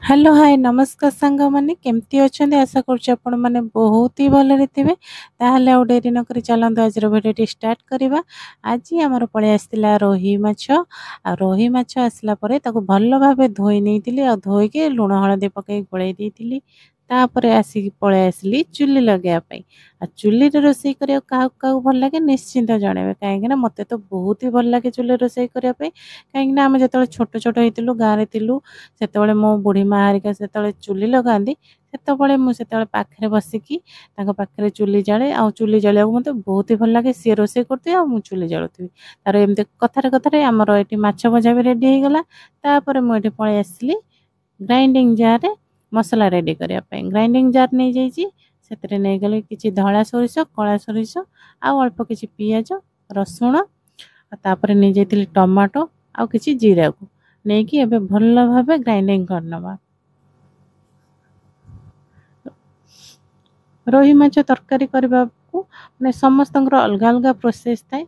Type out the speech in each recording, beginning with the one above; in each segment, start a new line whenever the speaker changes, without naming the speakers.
Hello hi नमस्कार सांग माने केमती अछंती आशा करछु आपण माने बहुत ही भले रे ताहले आ डेरी न करी चलंतु आज वीडियो स्टार्ट करबा। आज हमर पळे आस्तिला रोही माछ आ रोही माछ आसला परे ताको भल्लो भाबे धोई नेइतिली आ धोई के लूण हळदी पकई गोळै देइतिली। तापरे आसी पळे आसली चुल्ली लगेया पई आ चुल्ली रे रोसई करिया काहू भल लागे निश्चिंत जणेबे काहेकि ना मते तो बहुत ही भल लागे चुल्ली रोसई करिया पई काहेकि ना हम जतळे छोट छोट हेतिलु गारे तिलु सेतବେଳେ मो बुढ़ी माँ हारिका सेतବେଳେ चुली लगांदी सेतବେଳେ मु सेतବେଳେ पाखरे बसिकी तांको पाखरे चुली जाळे आ चुली जाळियाକୁ मते बहुत ही भल लागे से रोसे करते आ मु चुली जाळुथि तार एमते कथारे कथारे हमर एटी माछ भजा भी रेडी हे गला। तापर मु एटी पळे आसली ग्राइंडिंग जार रे मसला रेडी करिया पई ग्राइंडिंग जार नै जाईची सेतरे नै गले किछि धळा सोरिष कळा सोरिष आ अल्प किछि पियाज रसुण आ तापर नै जाईतिली टमाटो आ किछि जीरा को नै कि एबे भल्ला भाबे ग्राइंडिंग करनबा। रोही माछ तरकारी करबा को माने समस्तंकर अलगा अलगा प्रोसेस थाए।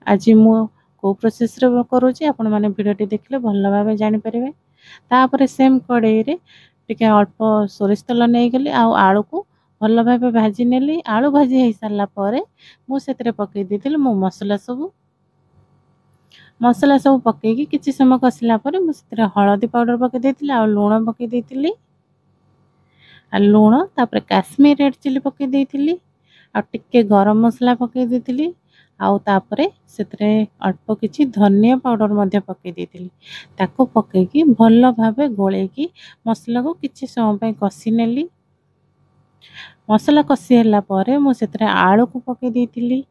आज मु को प्रोसेस रे करूची आपण माने वीडियो देखले भल्ला भाबे जानि परिबे। तापर सेम कड़ाई रे टिके अल्प सोरिष तेल नै गली आ आलू को भल्ला भाबे भाजी नेली आलू भाजी हे सारला परे मु सेतरे पकई देतिल मु मसला सब पकईकी किछि समय कसिला परे मु सेतरे हळदी पाउडर पकई देतिल आ लूण पकई देतिली आ लूण तापर काश्मीर रेड चिली पकई देतिली आ टिके गरम मसला पकई देतिली आ तापर सेतरे अल्प किछि धनिया पाउडर मध्ये पकई देतिली ताको पकईकी भल्ला भाबे गोळेकी मसला को किछि समय पई कसी नेली। मसला कसी हला परे मु सेतरे आलू को पकई देतिली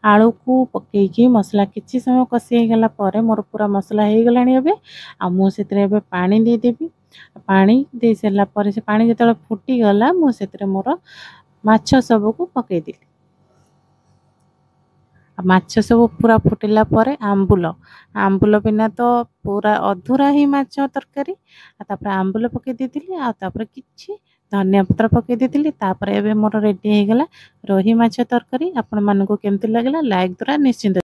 आलू को पकईकी मसला किछि समय कसी हे गला परे मोर पूरा मसला हे गलानी एबे आ मु सेतरे एबे पानी दे देबी पानी दे सेला परे से पानी जतले फुटी गला मु सेतरे मोर माछ सब को पकई देली आ माछ सब पूरा फुटिला परे आंबुल बिना तो पूरा अधूरा ही माछ तरकारी आ तापर आंबुल पकई देतिली आ तापर किछि धनिया पत्र पकई देतिली तापर एबे मोर रेडी हे गला रोही माछ तरकारी। आपण मानको केमति लागला लाइक द्वारा निश्चिंत